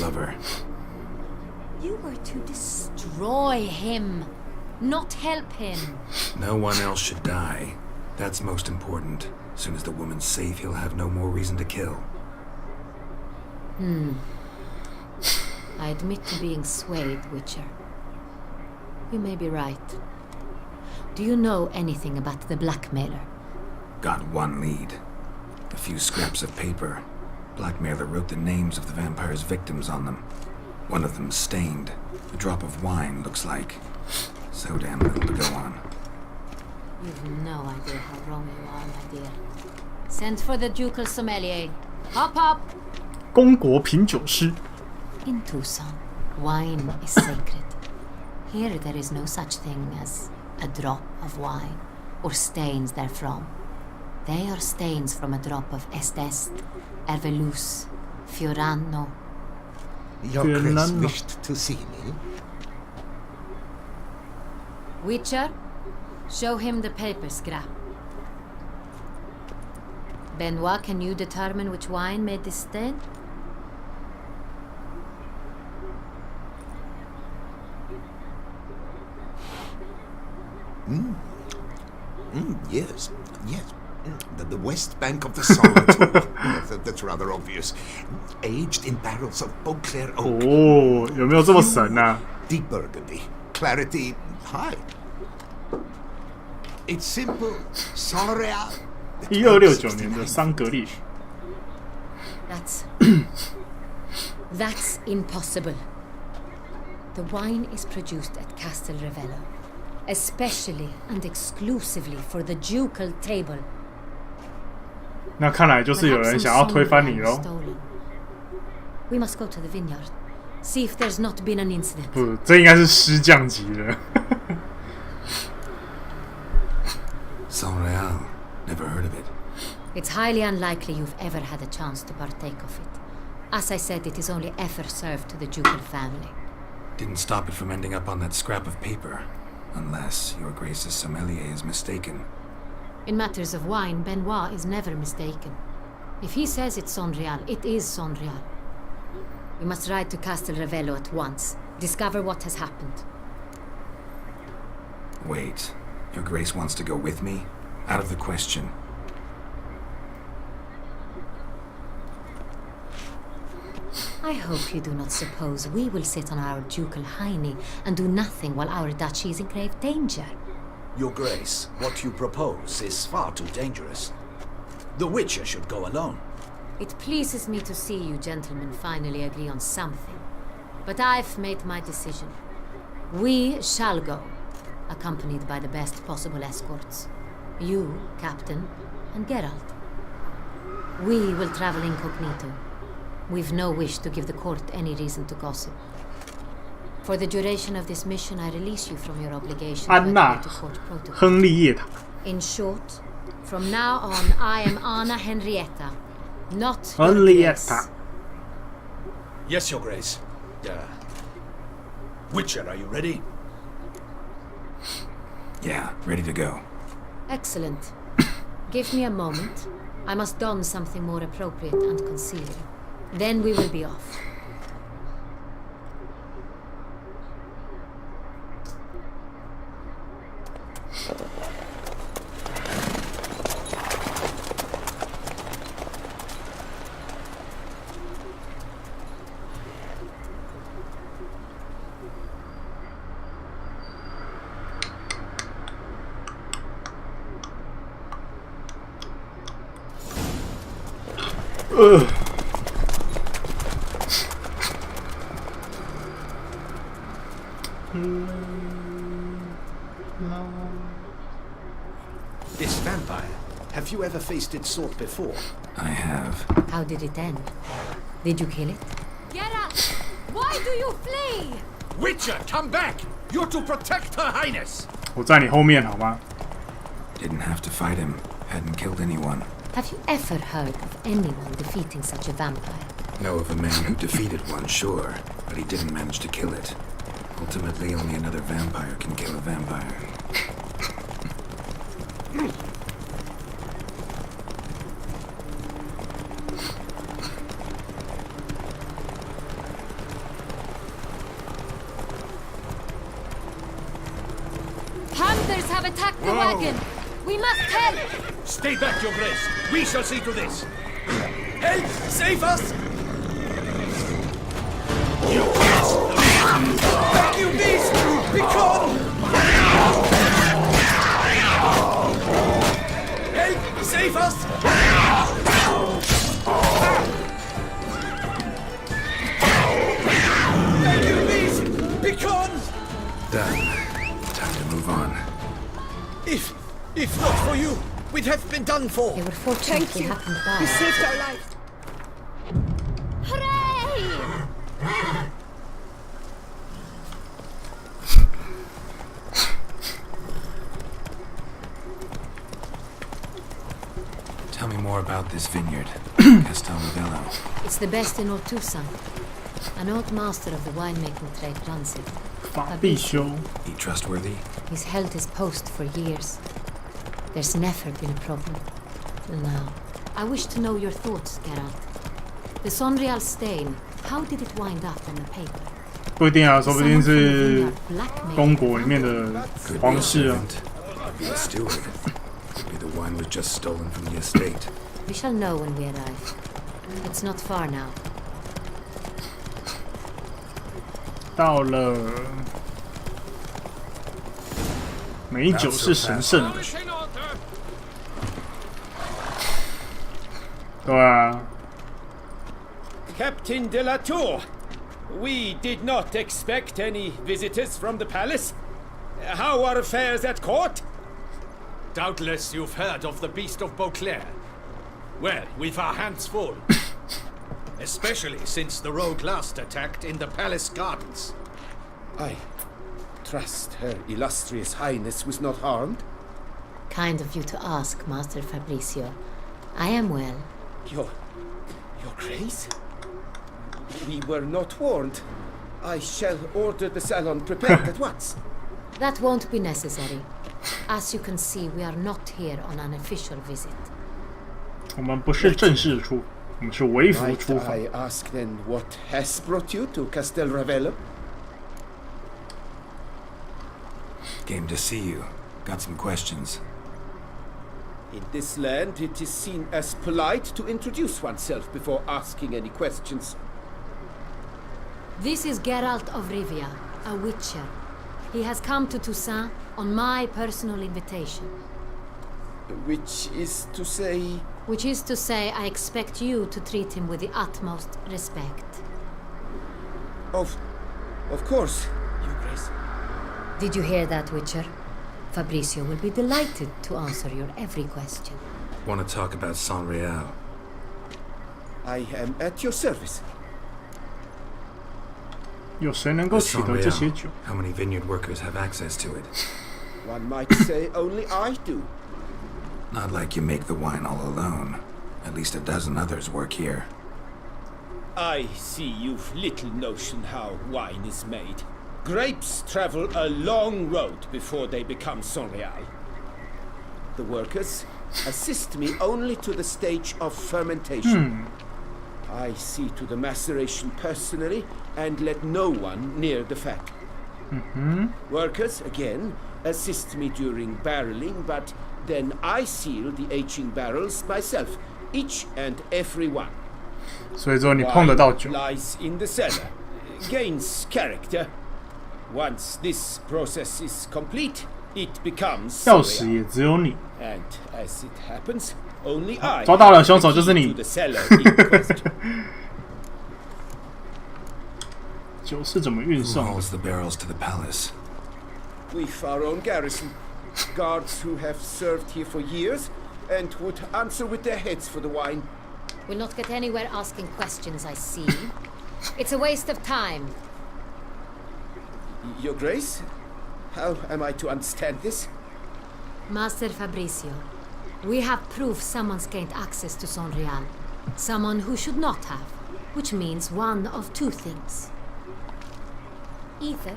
lover. You were to destroy him, not help him. No one else should die. That's most important. As soon as the woman's safe, he'll have no more reason to kill. I admit to being swayed, Witcher. You may be right. Do you know anything about the blackmailer? Got one lead. A few scraps of paper. Blackmailer wrote the names of the vampire's victims on them. One of them stained. A drop of wine, looks like. So damn little to go on. You've no idea how wrong you are, my dear. Send for the ducal sommelier. Hop, hop! 公国品酒师 In Tucson, wine is sacred. Here there is no such thing as a drop of wine, or stains therefrom. They are stains from a drop of Est, Ervelus, Fiorano. Your Grace wished to see me? Witcher, show him the paper scrap. Benoit, can you determine which wine made this stain? Yes. The west bank of the Solitude. That's rather obvious. Aged in barrels of Beauclair oak. 哦，有没有这么神啊？ Deep Burgundy. Clarity high. It's simple. Solreal. 1269年的桑格利。 That's impossible. The wine is produced at Castel Ravello, especially and exclusively for the ducal table. 那看来就是有人想要推翻你喽。 We must go to the vineyard, see if there's not been an incident. 不，这应该是师匠级的。 Saint-Réal. Never heard of it. It's highly unlikely you've ever had a chance to partake of it. As I said, it is only ever served to the ducal family. Didn't stop it from ending up on that scrap of paper. Unless your Grace's sommelier is mistaken. In matters of wine, Benoit is never mistaken. If he says it's Saint-Réal, it is Saint-Réal. We must ride to Castel Ravello at once. Discover what has happened. Wait. Your Grace wants to go with me? Out of the question. I hope you do not suppose we will sit on our ducal hiney and do nothing while our duchy is in grave danger. Your Grace, what you propose is far too dangerous. The Witcher should go alone. It pleases me to see you gentlemen finally agree on something. But I've made my decision. We shall go, accompanied by the best possible escorts. You, Captain, and Geralt. We will travel incognito. We've no wish to give the court any reason to gossip. For the duration of this mission, I release you from your obligation to adhere to court protocol. 亨利叶塔。 In short, from now on, I am Anna Henrietta, not your Henrietta. Grace. Yes, Your Grace. Witcher, are you ready? Yeah, ready to go. Excellent. Give me a moment. I must don something more appropriate and concealed. Then we will be off. This vampire, have you ever faced its sort before? I have. How did it end? Did you kill it? Geralt! Why do you flee? Witcher, come back! You're to protect Her Highness! 我在你后面好吗？ Didn't have to fight him. Hadn't killed anyone. Have you ever heard of anyone defeating such a vampire? Know of a man who defeated one, sure, but he didn't manage to kill it. Ultimately, only another vampire can kill a vampire. Rebels have attacked the wagon. We must help. Stay back, Your Grace. We shall see to this. Help! Save us! You beast! Thank you, beast! Be gone! Help! Save us! Thank you, beast! Be gone! Done. Time to move on. If not for you, we'd have been done for. They were fortunate we happened by. Saved our lives. Hooray! Tell me more about this vineyard, Castel Novello. It's the best in Ortusan. An old master of the winemaking trade runs it. 法必修， He trustworthy? He's held his post for years. There's never been a problem. Till now. I wish to know your thoughts, Geralt. The Sonreal stain, how did it wind up on the paper? 不一定啊，说不定 Someone from the 是 vineyard blackmailed 公国里面的 Could be 皇 a 室啊。 servant. Could be a steward. Could be the wine was just stolen from the estate. We shall know when we arrive. It's not far now. 到了，美酒是神圣的，对啊， Captain de la Tour, we did not expect any visitors from the palace. How are affairs at court? Doubtless you've heard of the Beast of Beauclair. Well, we've our hands full. Especially since the rogue last attacked in the palace gardens. I trust Her Illustrious Highness was not harmed. Kind of you to ask, Master Fabricio. I am well. Your Grace? We were not warned. I shall order the salon prepared at once. That won't be necessary. As you can see, we are not here on an official visit. 我们不是正式出，我们是微服 Might 出访。 I ask then what has brought you to Castel Ravello? Came to see you. Got some questions. In this land, it is seen as polite to introduce oneself before asking any questions. This is Geralt of Rivia, a witcher. He has come to Toussaint on my personal invitation. Which is to say... Which is to say, I expect you to treat him with the utmost respect. Of course, Your Grace. Did you hear that, Witcher? Fabricio will be delighted to answer your every question. Want to talk about Sonreal? I am at your service. 有谁能够 The 取得这些 Sonreal. 酒？ How many vineyard workers have access to it? One might say only I do. Not like you make the wine all alone. At least a dozen others work here. I see you've little notion how wine is made. Grapes travel a long road before they become Sonreal. The workers assist me only to the stage of fermentation. I see to the maceration personally and let no one near the fat. Workers, again, assist me during barreling, but then I seal the aging barrels myself, each and every one. 所以说你碰得到酒， Wine lies in the cellar, gains character. Once this process is complete, it becomes 钥匙 Sonreal. 也只有你。 And as it happens, only I 抓到了， have 凶手 the 就是 key 你 to the cellar in question. 酒是怎么运 Who 送的？ hauls the barrels to the palace? We've our own garrison, guards who have served here for years and would answer with their heads for the wine. We'll not get anywhere asking questions, I see. It's a waste of time. Your Grace, how am I to understand this? Master Fabricio, we have proof someone's gained access to Sonreal. Someone who should not have. Which means one of two things. Either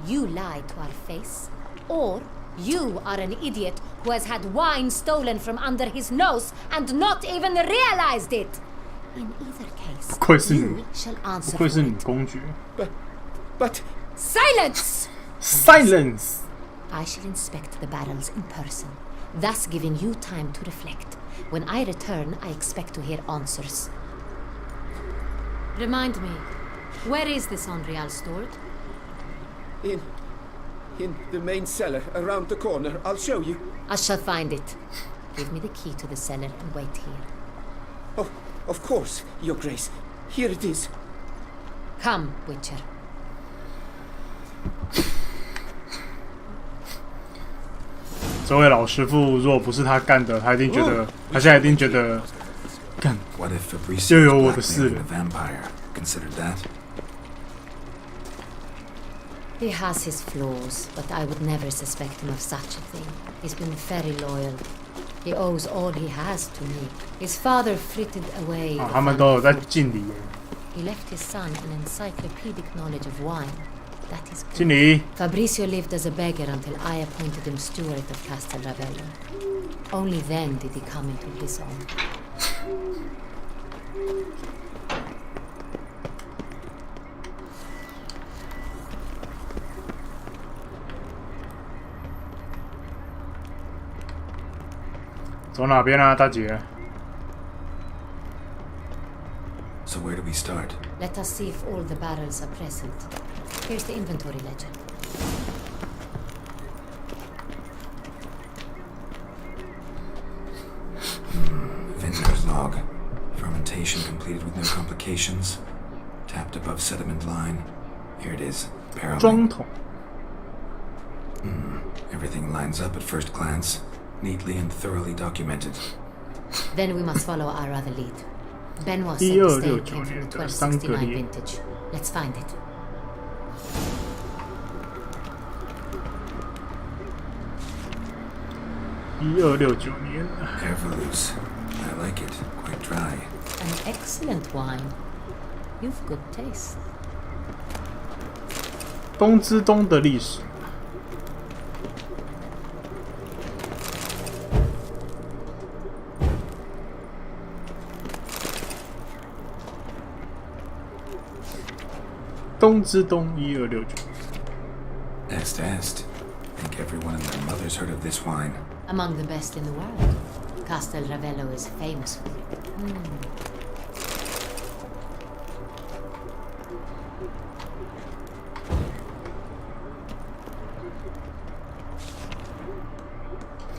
you lied to our face, or you are an idiot who has had wine stolen from under his nose and not even realized it. In either case, 不愧是你， you shall 不 answer 愧 for 是你 it. 公爵。 But Silence! Silence！ I shall inspect the barrels in person, thus giving you time to reflect. When I return, I expect to hear answers. Remind me, where is this Sonreal stored? In the main cellar, around the corner. I'll show you. I shall find it. Give me the key to the cellar and wait here. Oh, of course, Your Grace. Here it is. Come, Witcher. 这位老师傅如果不是他干的，他一定觉得，他现在一定觉得，干 What if 就 Fabricio 有 was 我的事 blackmailing 了 the。vampire? Considered that? He has his flaws, but I would never suspect him of such a thing. He's been very loyal. He owes all he has to me. His father frittered away 啊， the 他们都有 family 在 fortune. 敬礼耶。 He left his son an encyclopedic knowledge of wine. That is 敬 good. 礼。 Fabricio lived as a beggar until I appointed him steward of Castel Ravello. Only then did he come into his own. "走哪边啊，大姐 So where do we start? Let us see if all the barrels are present. Here's the inventory ledger. Vintner's log. Fermentation completed with no complications. Tapped above sediment line. Here it is. Barrel. 装桶 Everything lines up at first glance. Neatly and thoroughly documented. Then we must follow our other lead. Benoit said the stain came from the 1269 vintage. Let's find it. "1269年 Ervelous. I like it. Quite dry. An excellent wine. You've good taste. 东之东的历史。东之东1269。 Est est. Think everyone and their mother's heard of this wine. Among the best in the world. Castel Ravello is famous for it. "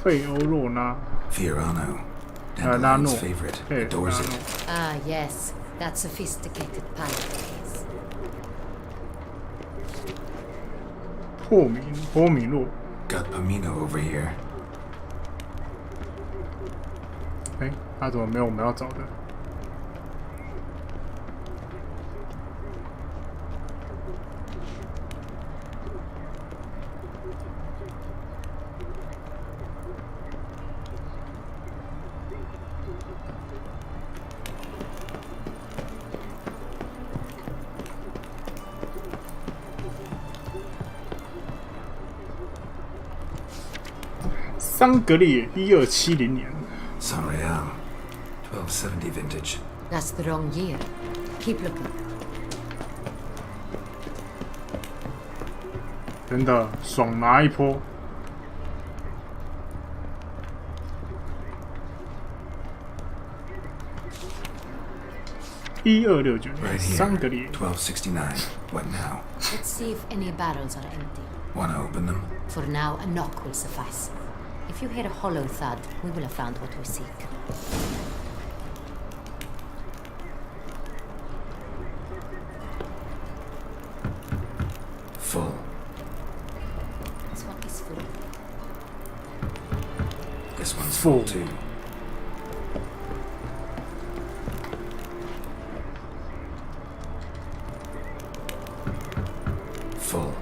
费欧若拉 Fiorano. Nano. Dandelion's favorite. 对 Adores it. Ah, yes. That sophisticated palate of his. 波米诺。 Got Pomino over here. 哎，他怎么没有我们要找的？桑格列1270年， San Real. 1270 vintage. That's the wrong year. Keep looking. 真的爽拿一波。1269 年， Right here. 桑格列。 1269. What now? Let's see if any barrels are empty. Wanna open them? For now, a knock will suffice. If you hear a hollow thud, we will have found what we seek. Full. This one is full. This one's full Full. too. Full.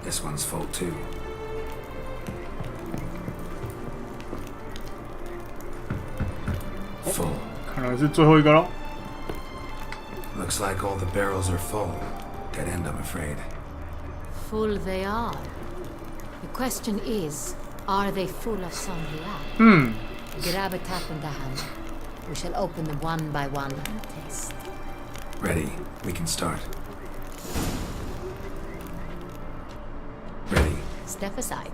This one's full too. Full. 看来是最后一个喽。 Looks like all the barrels are full. Dead end, I'm afraid. Full they are. The question is, are they full of Sangria? Grab a tap in the hand. We shall open them one by one and taste. Ready. We can start. Ready. Step aside.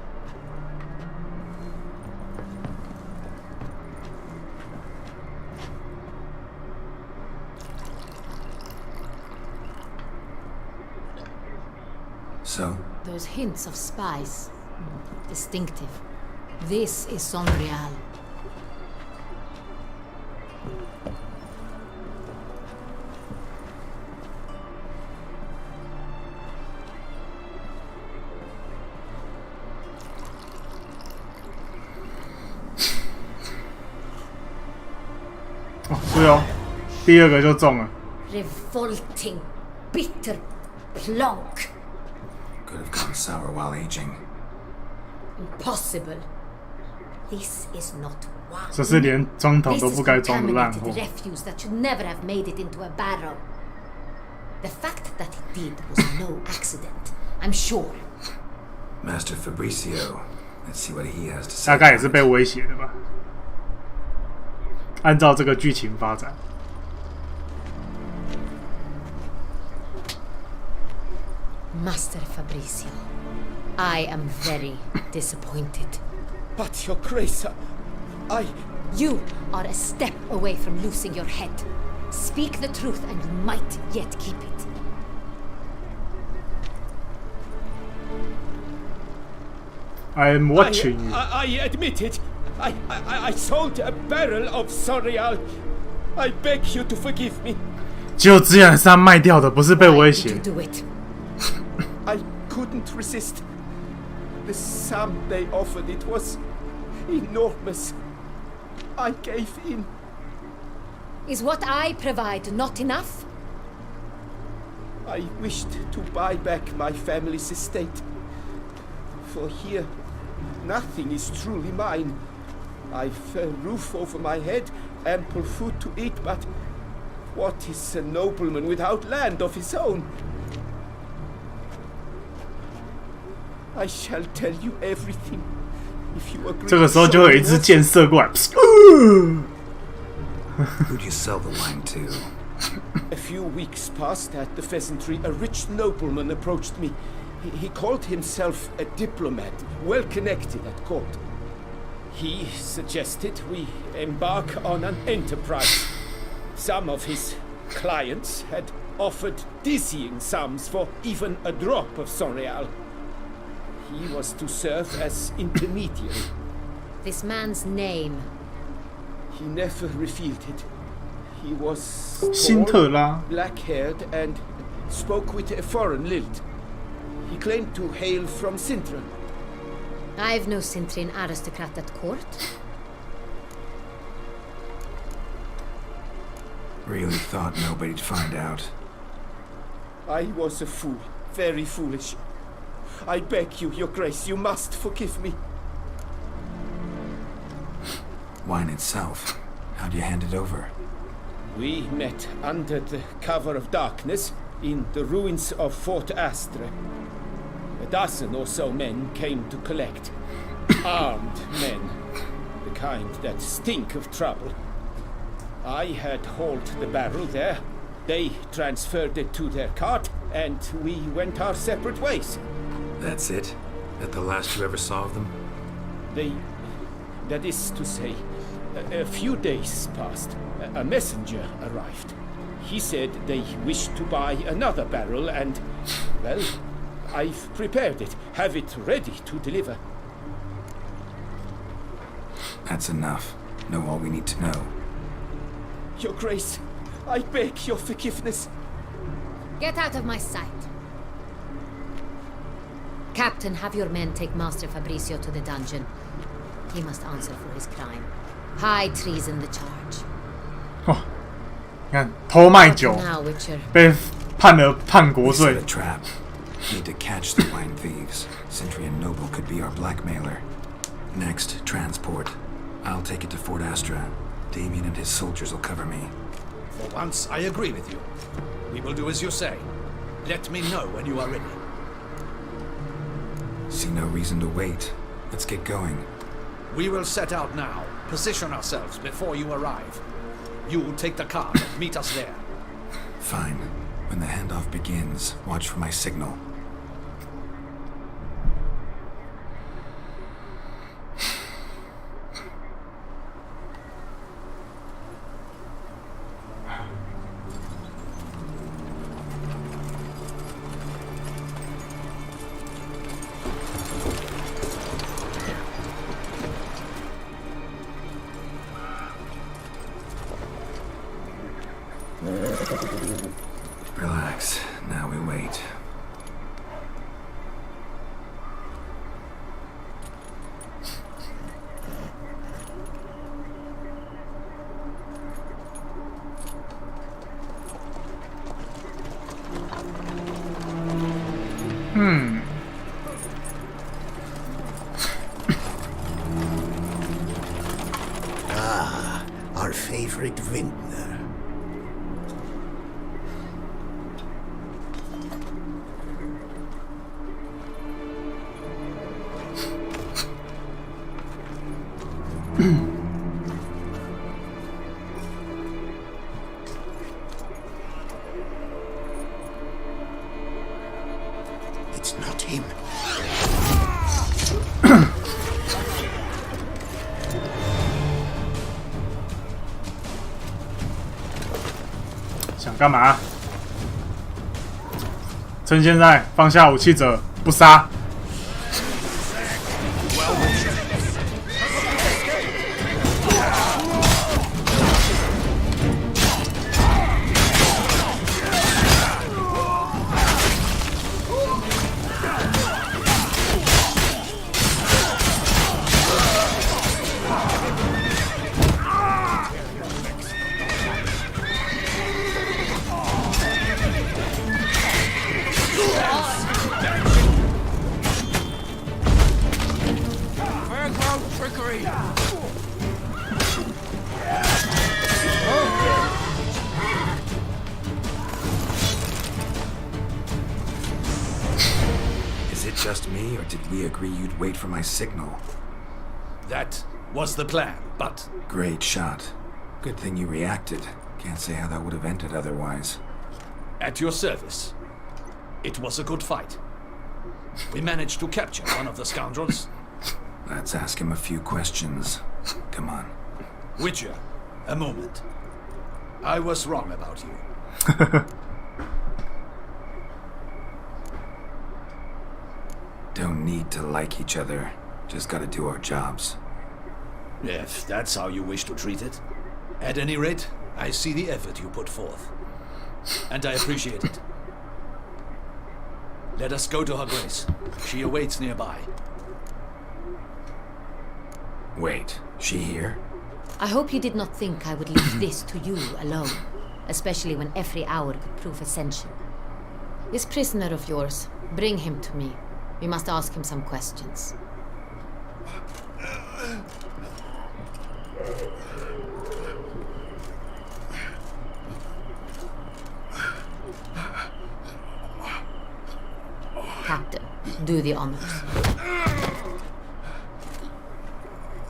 So, Those hints of spice. Distinctive. This is Sonreal.是哦，第二个就中了。 Revolting, bitter plonk. could have gone sour while aging. Impossible. This is not wine. 这是连装桶 This 都 is 不该装的烂 contaminated 货。 refuse that should never have made it into a barrel. The fact that it did was no accident, I'm sure. Master Fabricio. Let's see what he has to say. 大概也是被威胁的吧。按照这个剧情发展， Master Fabricio, I am very disappointed. But, Your Grace, I... You are a step away from losing your head. Speak the truth and you might yet keep it. I am watching you。 I admit it. I sold a barrel of Sonreal. I beg you to forgive me. 就这样是他卖掉的，不是被 Why 威 did you 胁。 do it? I couldn't resist. The sum they offered, it was enormous. I gave in. Is what I provide not enough? I wished to buy back my family's estate. For here, nothing is truly mine. I've a roof over my head, ample food to eat, but what is a nobleman without land of his own? I shall tell you everything, if you agree. 这个时候就有一支箭射过来。 Who'd you sell the wine to? A few weeks past at the Pheasantry, a rich nobleman approached me. He called himself a diplomat, well connected at court. He suggested we embark on an enterprise. Some of his clients had offered dizzying sums for even a drop of Sonreal. He was to serve as intermediary. This man's name. He never revealed it. He was 辛特拉， black-haired and spoke with a foreign lilt. He claimed to hail from Sintra. I've no Cintrin aristocrat at court. Really thought nobody'd find out. I was a fool, very foolish. I beg you, Your Grace, you must forgive me. Wine itself. How'd you hand it over? We met under the cover of darkness in the ruins of Fort Astre. A dozen or so men came to collect. Armed men. The kind that stink of trouble. I had hauled the barrel there. They transferred it to their cart, and we went our separate ways. That's it? That the last you ever saw of them? That is to say, a few days passed. A messenger arrived. He said they wished to buy another barrel and, well, I've prepared it, have it ready to deliver. That's enough. Know all we need to know. Your Grace, I beg your forgiveness. Get out of my sight. Captain, have your men take Master Fabricio to the dungeon. He must answer for his crime. High treason the charge. 哦，你看偷卖酒 Now, Witcher. 被判了叛国 We set 罪 a。trap. Need to catch the wine thieves. Sentry and Noble could be our blackmailer. Next, transport. I'll take it to Fort Astra. Damien and his soldiers will cover me. For once, I agree with you. We will do as you say. Let me know when you are ready. See no reason to wait. Let's get going. We will set out now. Position ourselves before you arrive. You take the car and meet us there. Fine. When the handoff begins, watch for my signal. Relax. Now we wait. Our favorite vintner. It's not him. 想干嘛？趁现在放下武器者不杀。Is it just me, or did we agree you'd wait for my signal? That was the plan, but Great shot. Good thing you reacted. Can't say how that would have ended otherwise. at your service. It was a good fight. We managed to capture one of the scoundrels. Let's ask him a few questions. Come on. Witcher, a moment. I was wrong about you. Don't need to like each other. Just gotta do our jobs. If that's how you wish to treat it. At any rate, I see the effort you put forth. And I appreciate it. Let us go to her grace. She awaits nearby. Wait, she here? I hope you did not think I would leave this to you alone, especially when every hour could prove essential. This prisoner of yours, bring him to me. We must ask him some questions. Captain, do the honors.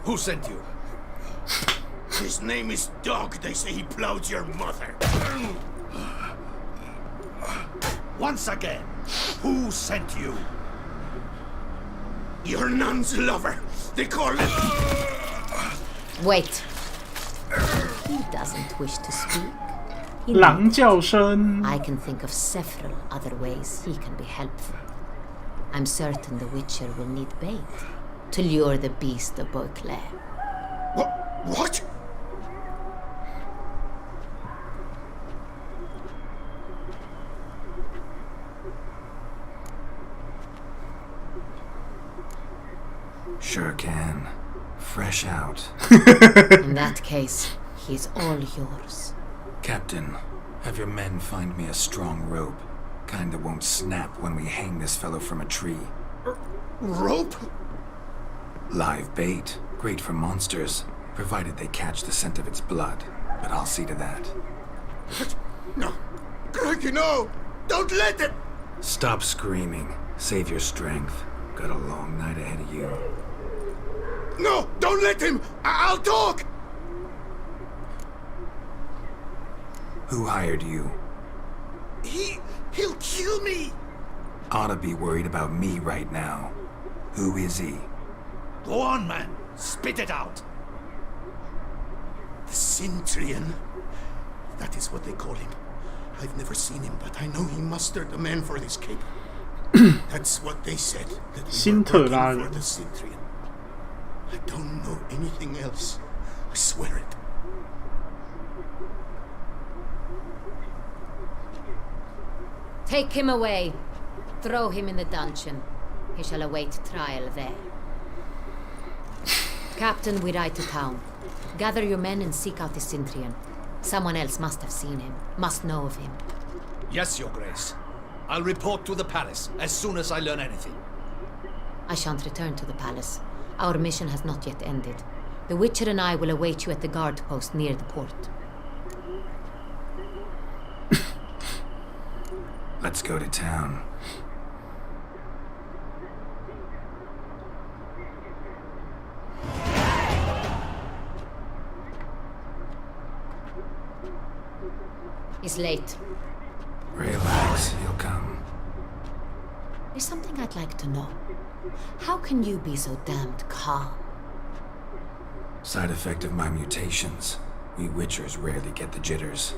Who sent you? His name is Dog. They say he plowed your mother. Once again, who sent you? Your nun's lover. They call him. Wait. He doesn't wish to speak. He 狼叫声。 I can think of several other ways he can be helpful. I'm certain the Witcher will need bait to lure the beast of Beauclair. What? Sure can. Fresh out. In that case, he's all yours. Captain, have your men find me a strong rope. Kind that won't snap when we hang this fellow from a tree. Rope? Live bait. Great for monsters, provided they catch the scent of its blood. But I'll see to that. No. Greggy, no! Don't let it! Stop screaming. Save your strength. Got a long night ahead of you. No! Don't let him! I'll talk! Who hired you? He'll kill me! Oughta be worried about me right now. Who is he? Go on, man. Spit it out. The Cintrian. That is what they call him. I've never seen him, but I know he mustered the men for this cape. That's what they said. That we Sin were working Terraria. for the Cintrian. I don't know anything else. I swear it. Take him away. Throw him in the dungeon. He shall await trial there. Captain, we ride to town. Gather your men and seek out the Cintrian. Someone else must have seen him, must know of him. Yes, Your Grace. I'll report to the palace as soon as I learn anything. I shan't return to the palace. Our mission has not yet ended. The Witcher and I will await you at the guard post near the port. Let's go to town. He's late. Relax, he'll come. There's something I'd like to know. How can you be so damned calm? Side effect of my mutations. We Witchers rarely get the jitters.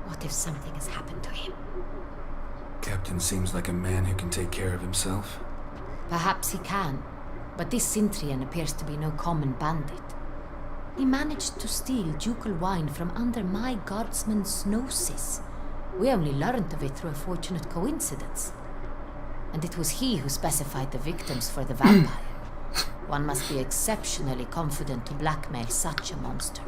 What if something has happened to him? Captain seems like a man who can take care of himself. Perhaps he can, but this Cintrian appears to be no common bandit. He managed to steal ducal wine from under my guardsman's noses. We only learned of it through a fortunate coincidence. And it was he who specified the victims for the vampire. One must be exceptionally confident to blackmail such a monster.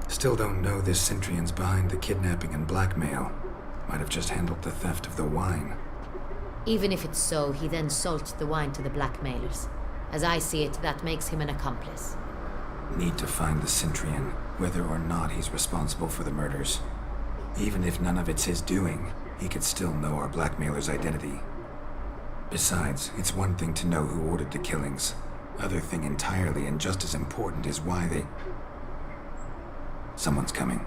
Still don't know this Cintrian's behind the kidnapping and blackmail. Might have just handled the theft of the wine. Even if it's so, he then sold the wine to the blackmailers. As I see it, that makes him an accomplice. Need to find the Cintrian, whether or not he's responsible for the murders. Even if none of it's his doing, he could still know our blackmailer's identity. Besides, it's one thing to know who ordered the killings. Other thing entirely, and just as important, is why they... Someone's coming.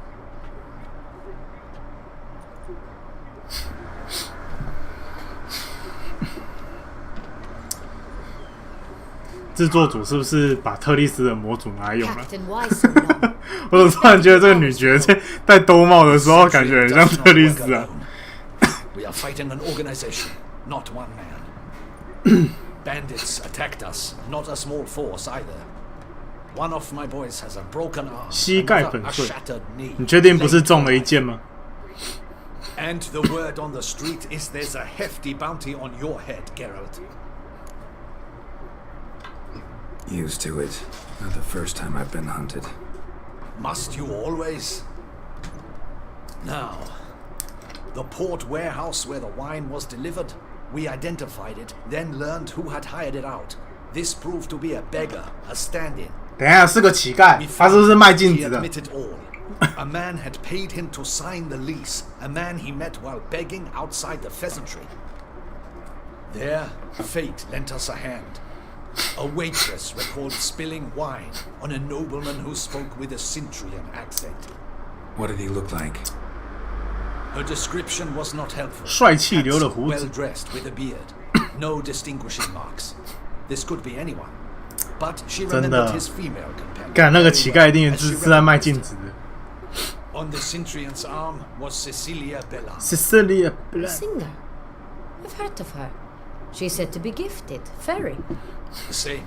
制作组是不是把特丽斯的模组拿来用了？ Captain, why so long? 我突然觉得这个女角在戴兜帽的时候，感觉很像特丽斯啊。We are fighting an organization, not one man. Bandits attacked us, not a small force either. One of my boys has a broken arm, 膝盖 another 粉 a 碎， shattered knee. 你确定不是中了一箭吗？ And the word on the street is there's a hefty bounty on your head, Geralt. Used to it. Not the first time I've been hunted. Must you always? Now, the port warehouse where the wine was delivered, we identified it, then learned who had hired it out. This proved to be a beggar, a stand-in. 等一下是个乞丐 We，他是不是 found 卖镜 he 子的？ admitted all. A man had paid him to sign the lease, a man he met while begging outside the pheasantry. There, fate lent us a hand. A waitress recalled spilling wine on a nobleman who spoke with a Cintrian accent. What did he look like? Her description was not helpful. 帅气留了胡 Well 子， dressed with a beard. No distinguishing marks. This could be anyone. But she 真的 remembered his female companion. 干那个乞丐一定 as she 是在卖 recognized 镜 him. 子的。 On the Cintrian's arm was Cecilia Bella. Cecilia A singer. I've heard of her. She's said to be gifted. Very. The same.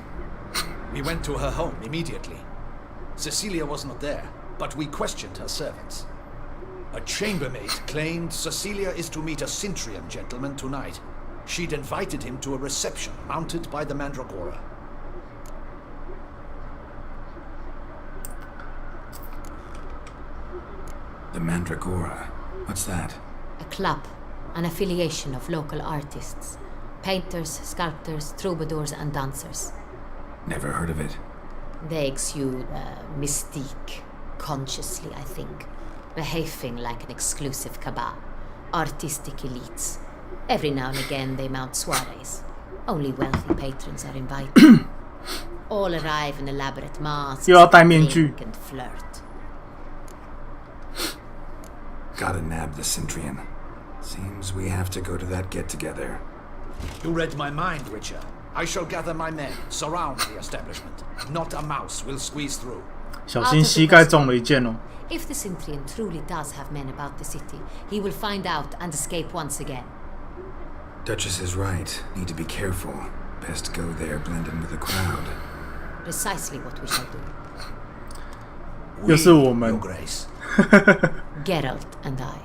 We went to her home immediately. Cecilia was not there, but we questioned her servants. A chambermaid claimed Cecilia is to meet a Cintrian gentleman tonight. She'd invited him to a reception mounted by the Mandragora. The Mandragora. What's that? A club, an affiliation of local artists. Painters, sculptors, troubadours, and dancers. Never heard of it. They exude mystique, consciously, I think. Behaving like an exclusive cabal. Artistic elites. Every now and again they mount soirees. Only wealthy patrons are invited. All arrive in elaborate masks, 又要戴面具。 drink and flirt. Gotta nab the Cintrian. Seems we have to go to that get-together. You read my mind, Witcher. I shall gather my men, surround the establishment. Not a mouse will squeeze through. 小心膝盖中了一箭哦。 If the Cintrian truly does have men about the city, he will find out and escape once again. Duchess is right. Need to be careful. Best go there, blend in with the crowd. Precisely what we shall do. 又是我们 Your Grace. Geralt and I.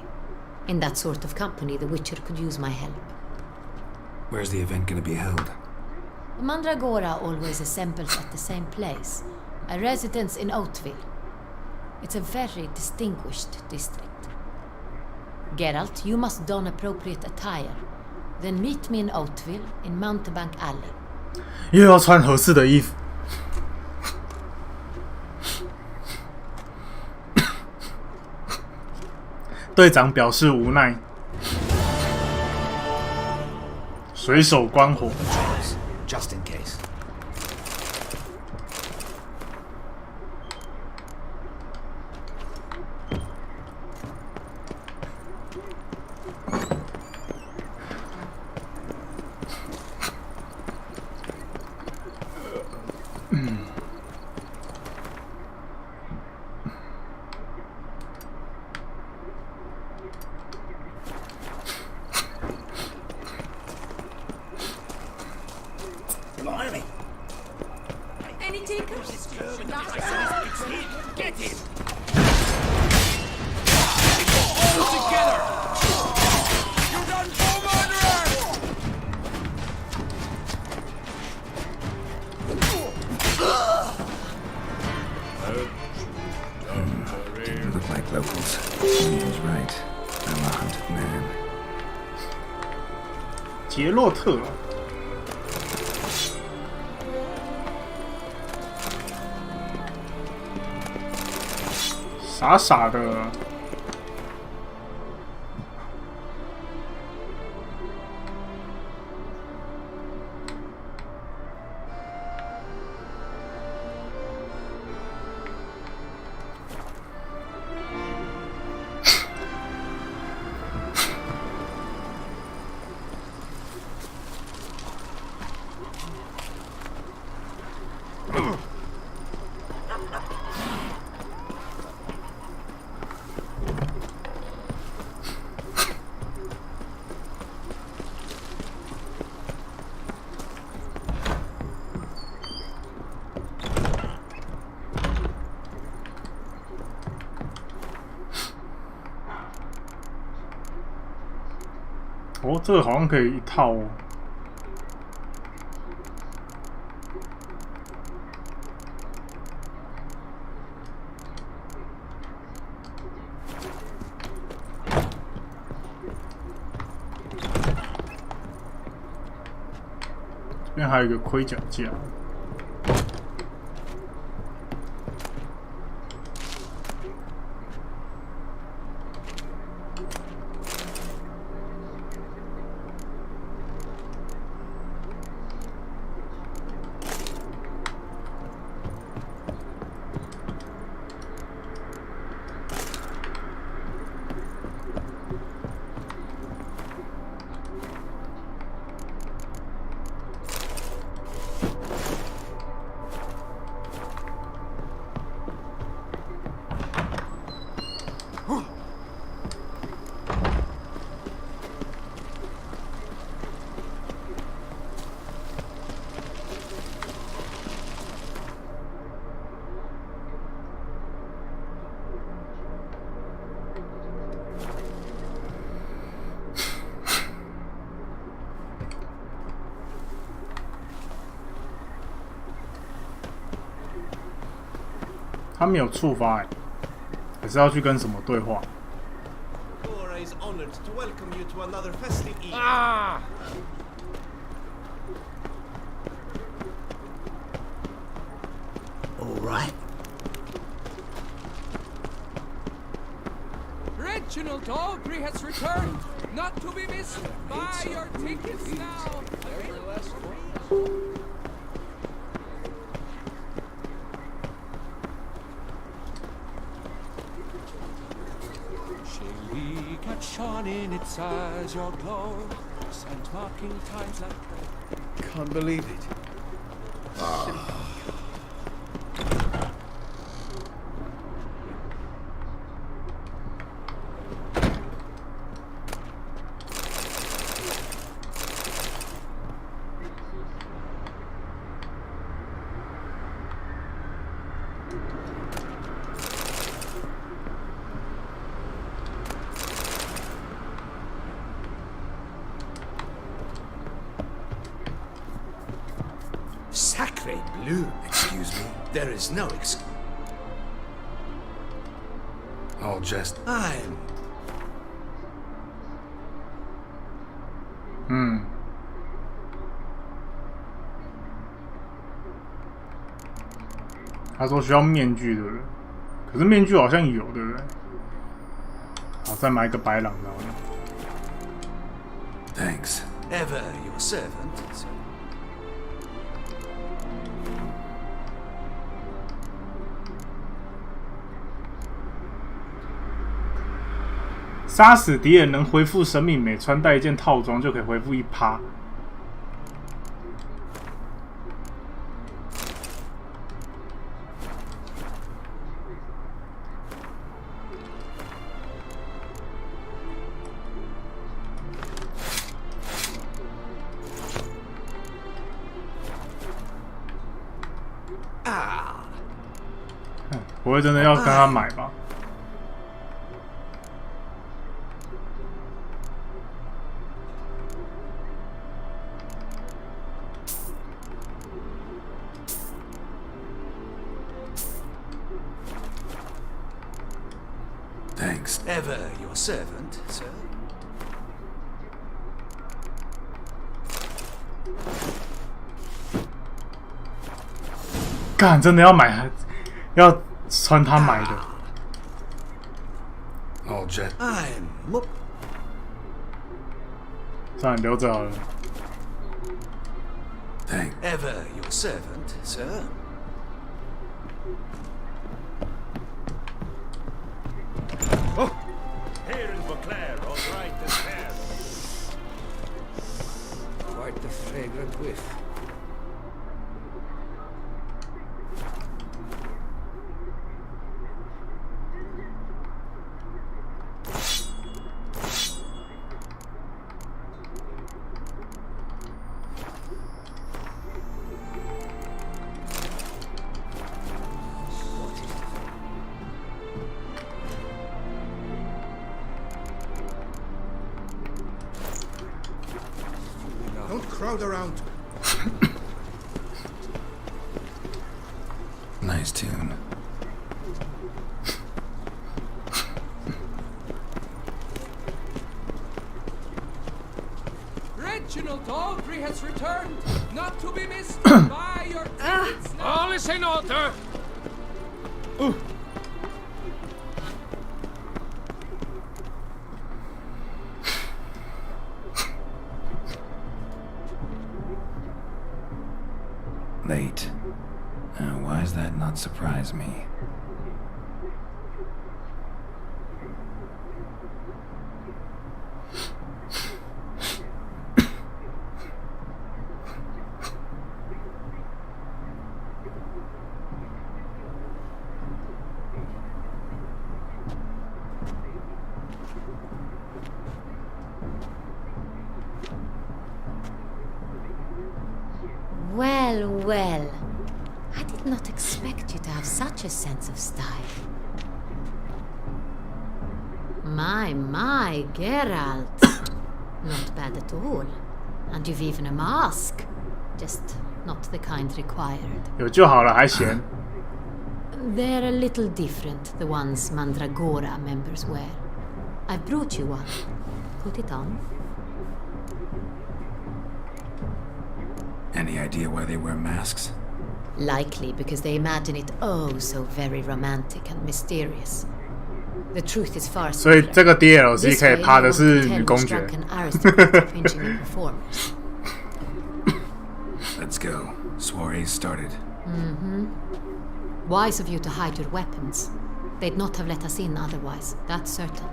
In that sort of company, the Witcher could use my help. Where's the event going to be held? The Mandragora always assembles at the same place, a residence in Oatville. It's a very distinguished district. Geralt, you must don appropriate attire. Then meet me in Oatville in Mountebank Alley. 又要穿合适的衣服。队长表示无奈，随手关火。 Just in case. Blimey! Any takers? Get him! Look like locals. Ian's right. I'm a hunted man. 杰洛特，傻傻的。哦，这个好像可以一套哦。这边还有一个盔甲架。他没有触发哎，还是要去跟什么对话？ Laura is honored to welcome you to another festive eve. Ah! All right. Reginald Aubrey has returned, not to be missed. Buy your tickets now. Shall catch shone in its eyes, your glow, and marking times like that. Can't believe it. Great Blue. Excuse me? There is no excuse. All just... I'm... 他说需要面具，对不对？可是面具好像有，对不对？好，再买一个白狼，然后呢 Thanks. Ever your servant, sir. 杀死敌人能恢复生命，每穿戴一件套装就可以恢复1%。不会真的要跟他买吧？ Thanks. Ever your servant, sir. 干，真的要买，要穿他买的。 All jet. I'm... 算了，留着好了。 Thanks. Ever your servant, sir. Here in Beauclair, all bright and fair. Quite the fragrant whiff. Don't crowd around. Nice tune. Reginald Audrey has returned, not to be missed by your tickets now. All is in order. Late. Why does that not surprise me? Well, well. I did not expect you to have such a sense of style. My, Geralt. Not bad at all. And you've even a mask. Just not the kind required. 有就好了，还嫌。 They're a little different, the ones Mandragora members wear. I've brought you one. Put it on. Any idea why they wear masks? Likely because they imagine it oh so very romantic and mysterious. The truth is far 所以 simpler. 这个 DLC This 可以 way, 爬 you 的 won't 是 pretend 女公 you're 爵。 drunken aristocrats pinching the performers. Let's go. Soiree's started. Wise of you to hide your weapons. They'd not have let us in otherwise, that's certain.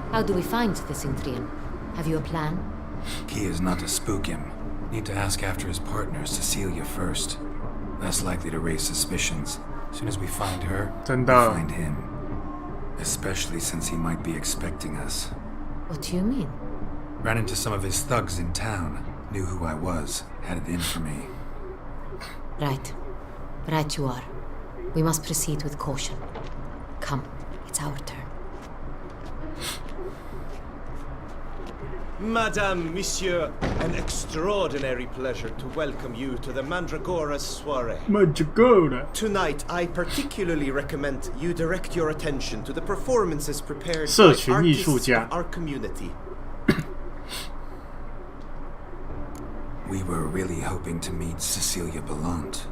How do we find the Cintrian? Have you a plan? Key is not to spook him. Need to ask after his partner, Cecilia, first. Less likely to raise suspicions. As soon as we find her, we 真的。 find him. Especially since he might be expecting us. What do you mean? Ran into some of his thugs in town. Knew who I was. Had it in for me. Right. Right you are. We must proceed with caution. Come, it's our turn. Madame, Monsieur, an extraordinary pleasure to welcome you to the Mandragora's soiree. Mandragora. Tonight, I particularly recommend you direct your attention to the performances prepared by 社群艺术 artists 家 of our community. We were really hoping to meet Cecilia Belant.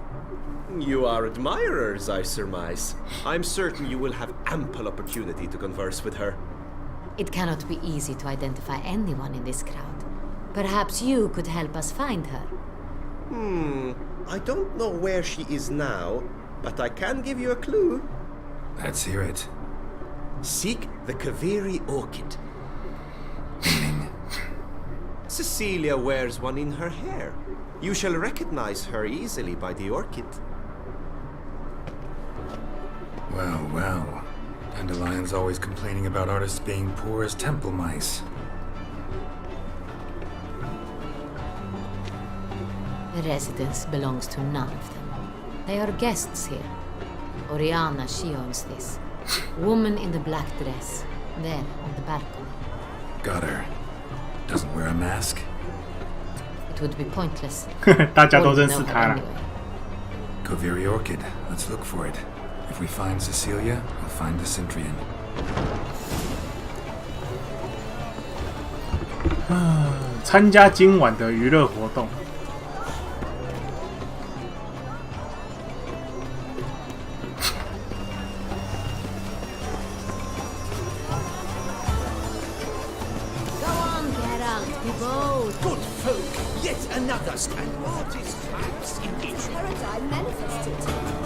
You are admirers, I surmise. I'm certain you will have ample opportunity to converse with her. It cannot be easy to identify anyone in this crowd. Perhaps you could help us find her. I don't know where she is now, but I can give you a clue. Let's hear it. Seek the Kaviri orchid. Meaning, Cecilia wears one in her hair. You shall recognize her easily by the orchid. well, well. Dandelion's always complaining about artists being poor as temple mice. The residence belongs to none of them. They are guests here. Oriana, she owns this. Woman in the black dress, there on the balcony. Got her. Doesn't wear a mask. It would be pointless. 大家都 Wouldn't 认 know 识 her 他了。 anyway. Koviri Orchid. Let's look for it. If we find Cecilia, we'll find the Centurion. 参加今晚的娱乐活动。Go on, Geralt, be bold. Good folk, yet another stand. What is perhaps in each Paradigm manifested.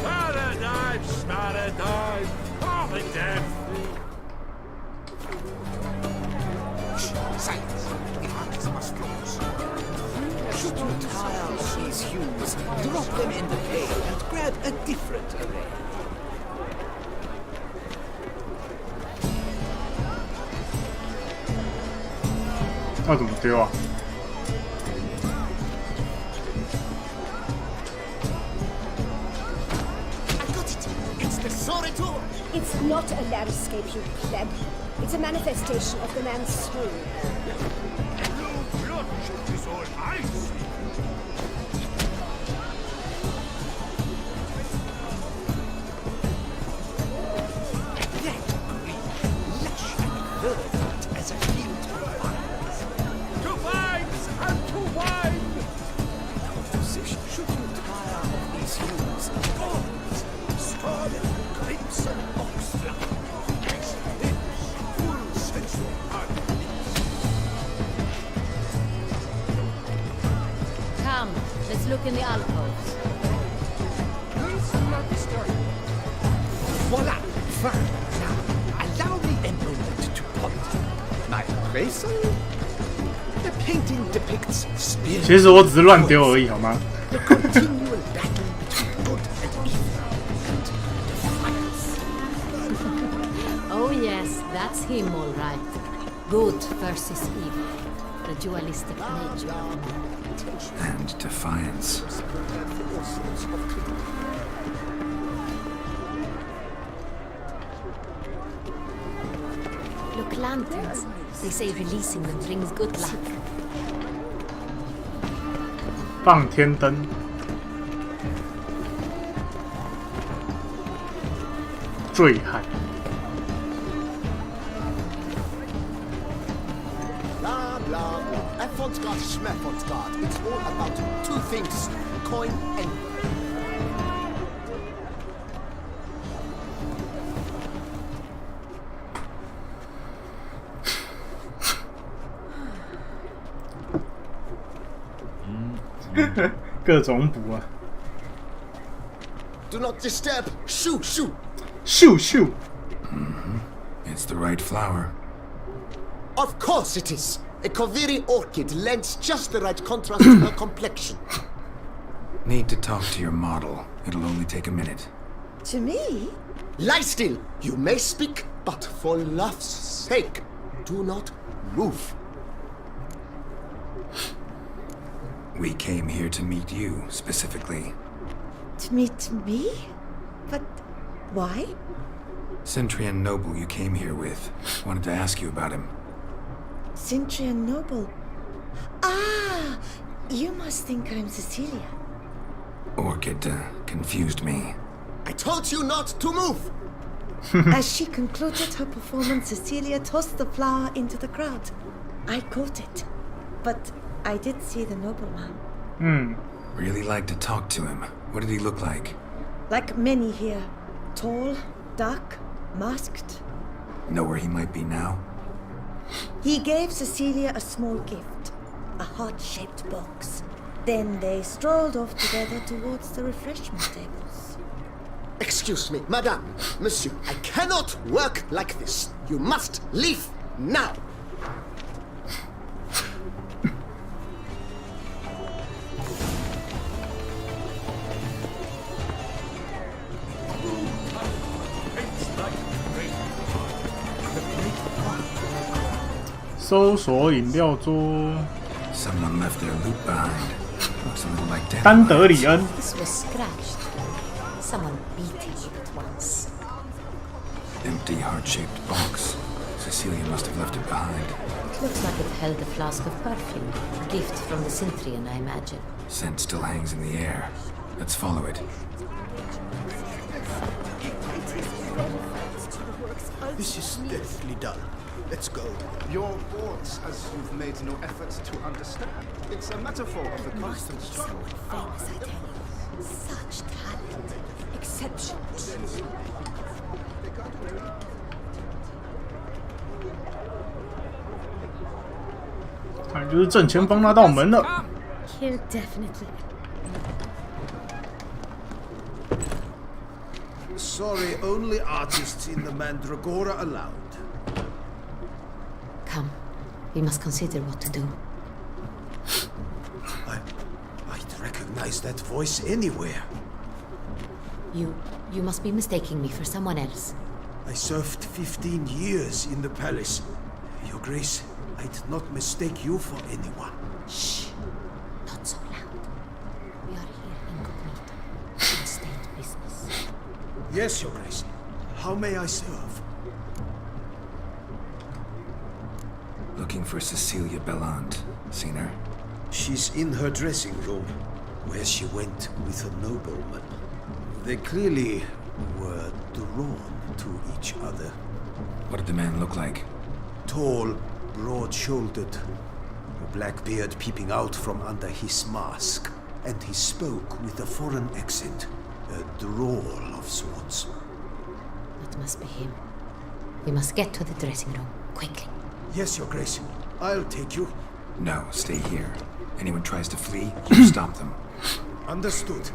Paradigm, paradigm, Father Death. Silence. The artist must close. Should you tire of these hues, drop them in the pail and grab a different array. Oh, 要怎么丢啊？ I got it! It's the Soretor! It's not a landscape, you pleb. It's a manifestation of the man's soul. It is all ice. That green, lush and verdant as a field of vines. To vines and to wine. Should you tire of these hues, gold, scarlet, crimson, oxflower, Full sensual Come, let's look in the alcoves. voila, fine. Now, allow me a moment to ponder. My appraisal? The painting depicts spirit. 其实我只是乱丢而已，好吗？ The continual battle between good and evil and defiance. Oh yes, that's him all right. Good versus evil. The dualistic nature. And defiance. Look, lanterns. They say releasing them brings good luck. 放天灯。醉汉。 Blah, blah, blah. F-Fontsgard, Schmeffontsgard. It's all about two things. Coin and... Mm. 各种补啊！ Do not disturb. Shoo, shoo. 咻咻， It's the right flower. Of course it is. A Koviri orchid lends just the right contrast to her complexion. Need to talk to your model. It'll only take a minute. To me? Lie still. You may speak, but for love's sake, do not move. We came here to meet you, specifically. To meet me? But Why? Centrian noble you came here with. Wanted to ask you about him. Cintrian Noble. Ah! You must think I'm Cecilia. Orchid confused me. I told you not to move! As she concluded her performance, Cecilia tossed the flower into the crowd. I caught it. But I did see the nobleman. Really like to talk to him. What did he look like? Like many here. Tall, dark, masked. Know where he might be now? He gave Cecilia a small gift. A heart-shaped box. Then they strolled off together towards the refreshment tables. Excuse me, madame, monsieur, I cannot work like this. You must leave now.搜索饮料桌， Someone left their loot behind. Looks a little like 丹德里恩。 This was scratched. Someone beat him with it once. Empty heart-shaped box. Cecilia must have left it behind. It looks like it held a flask of perfume. A gift from the Cintrian, I imagine. Scent still hangs in the air. Let's follow it. This is deathly dull. Let's go. Your words, as you've made no effort to understand. It's a metaphor of the constant struggle. Famous, I tell you. Such talent. Exceptional. 看来就是正前方那道门了。 Here, definitely. Sorry, only artists in the Mandragora allowed. Come. We must consider what to do. I'd recognize that voice anywhere. You must be mistaking me for someone else. I served 15 years in the palace. Your Grace, I'd not mistake you for anyone. Shh. Not so loud. We are here incognito. On state business. Yes, Your Grace. How may I serve? Looking for Cecilia Bellant. Seen her? She's in her dressing room, where she went with a nobleman. They clearly were drawn to each other. What did the man look like? Tall, broad-shouldered, a black beard peeping out from under his mask, and he spoke with a foreign accent, a drawl of sorts. That must be him. We must get to the dressing room, quickly. Yes, Your Grace. I'll take you. No, stay here. Anyone tries to flee, you stop them. Understood.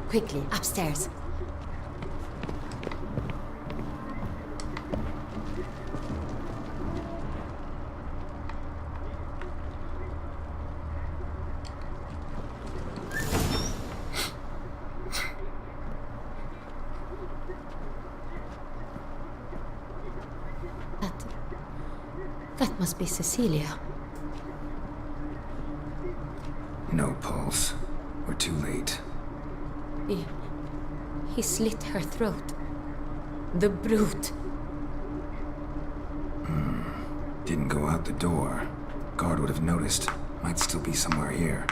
Quickly, upstairs. That must be Cecilia. No pulse. We're too late. He slit her throat. The brute. Didn't go out the door. Guard would have noticed. Might still be somewhere here.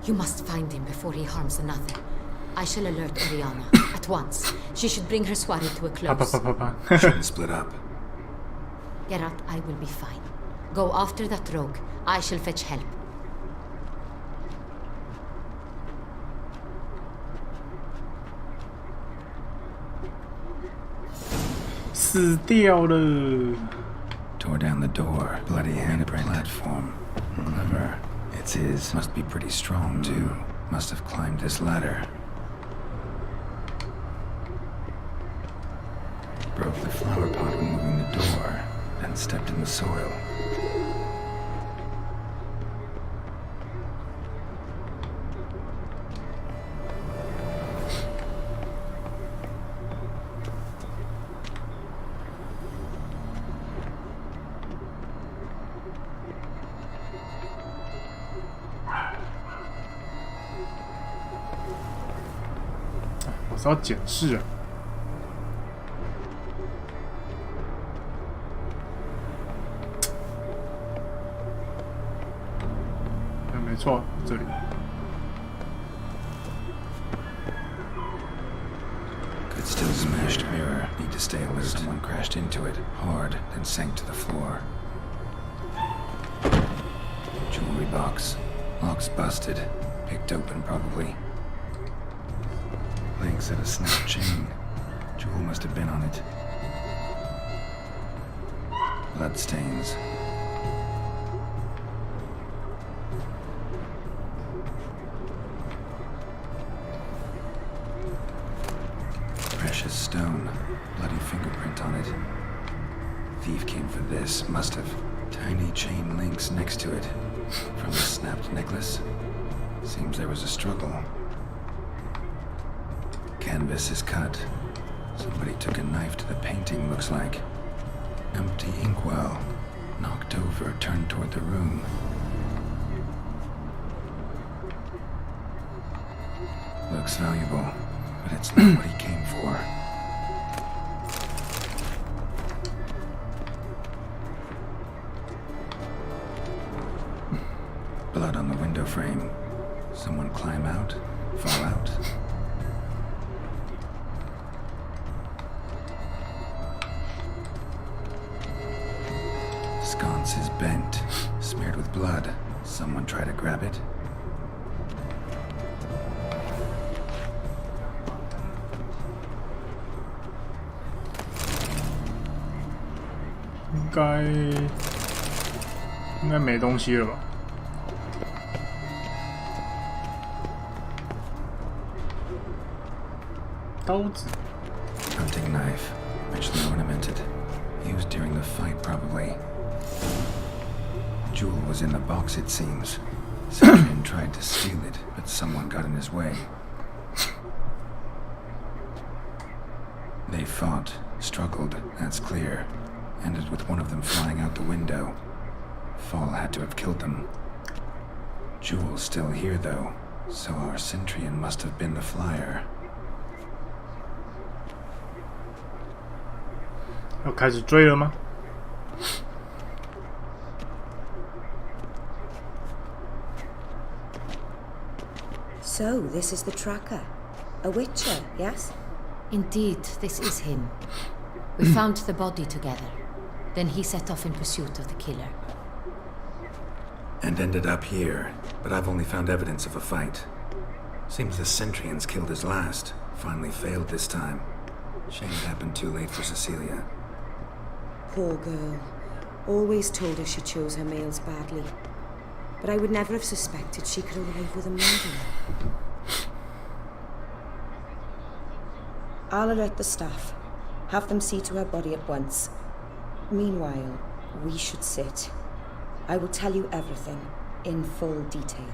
You must find him before he harms another. I shall alert Oriana at once. She should bring her soiree to a close. Shouldn't split up. Geralt, I will be fine. Go after that rogue. I shall fetch help. Tore down the door. Bloody handprint. Platform. Clever. It's his. Must be pretty strong, too. Must have climbed this ladder. Broke the flower pot when moving the door, then stepped in the soil. 是要检视啊。没错，这里。Could still smashed mirror. Need to stay alert. Someone crashed into it hard, then sank to the floor. Jewelry box. Lock's busted. Picked open, probably. Links at a snapped chain. Jewel must have been on it. Blood stains. Precious stone. Bloody fingerprint on it. Thief came for this. Must have. Tiny chain links next to it. From the snapped necklace. Seems there was a struggle. Canvas is cut. Somebody took a knife to the painting, looks like. Empty inkwell. Knocked over, turned toward the room. Looks valuable, but it's not what he came for. Blood on the window frame. Someone climb out? Fall out? Sconce is bent, smeared with blood. Someone try to grab it?应该没东西了吧？刀子。Hunting knife, richly ornamented. Used during the fight, probably. Jewel was in the box, it seems. Someone tried to steal it, but someone got in his way. They fought, struggled, that's clear. Ended with one of them flying out the window. Fall had to have killed them. Jewel's still here, though, so our Centurion must have been the flyer. 要开始追了吗？ So, this is the tracker. A Witcher, yes? Indeed, this is him. We found the body together. Then he set off in pursuit of the killer. And ended up here, but I've only found evidence of a fight. Seems the Centurions killed his last. Finally failed this time. Shame it happened too late for Cecilia. Poor girl. Always told her she chose her males badly. But I would never have suspected she could arrive with a murderer. I'll alert the staff. Have them see to her body at once. Meanwhile, we should sit. I will tell you everything, in full detail.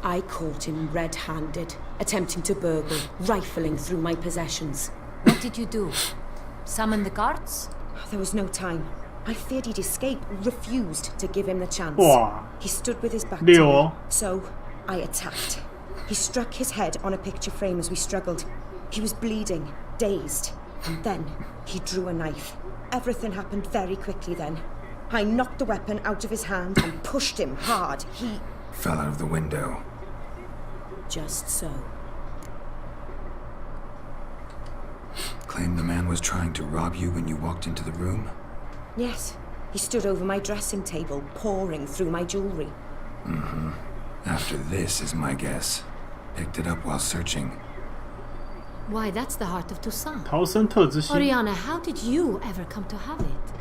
I caught him red-handed, attempting to burgle, rifling through my possessions. What did you do? Summon the guards? There was no time. I feared he'd escape, refused to give him the chance. Wow. He stood with his back to me, Leo. so I attacked. He struck his head on a picture frame as we struggled. He was bleeding, dazed, and then he drew a knife. Everything happened very quickly then. I knocked the weapon out of his hand and pushed him hard. He Fell out of the window. Just so. Claimed the man was trying to rob you when you walked into the room? Yes. He stood over my dressing table, pouring through my jewelry. Mm-hmm. After this is my guess. Picked it up while searching. Why, that's the heart of Toussaint. 逃生特之心。 Oriana, how did you ever come to have it?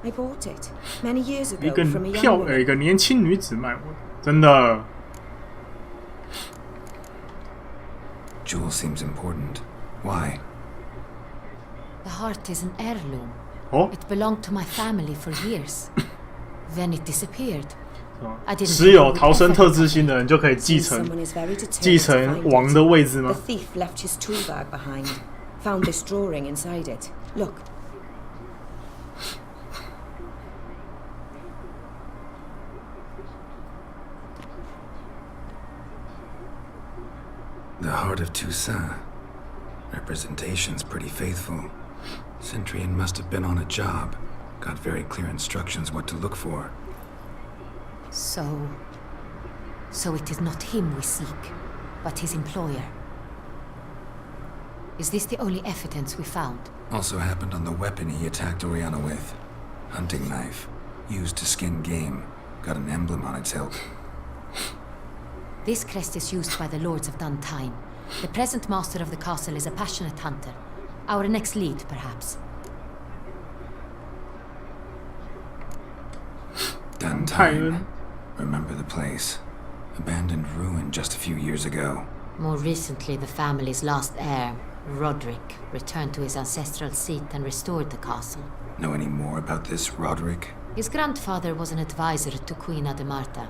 I bought it many years 一 ago 个 from a young woman. 一个年轻女子卖我的，真的。 Jewel seems important. Why? The heart is an heirloom. 哦， It belonged to my family for years. Then it disappeared. I didn't 持有逃生特之心的人就可以继 Someone 承 is very determined 继 to 承 find 王 it. 的位置 The 吗？ thief left his tool bag behind. Found this drawing inside it. Look. The Heart of Toussaint. Representation's pretty faithful. Centurion must have been on a job. Got very clear instructions what to look for. So it is not him we seek, but his employer. Is this the only evidence we found? Also happened on the weapon he attacked Oriana with. Hunting knife. Used to skin game. Got an emblem on its hilt. This crest is used by the Lords of Duntine. The present master of the castle is a passionate hunter. Our next lead, perhaps. Duntine. Remember the place. Abandoned ruin just a few years ago. More recently, the family's last heir, Roderick, returned to his ancestral seat and restored the castle. Know any more about this Roderick? His grandfather was an advisor to Queen Ademarta.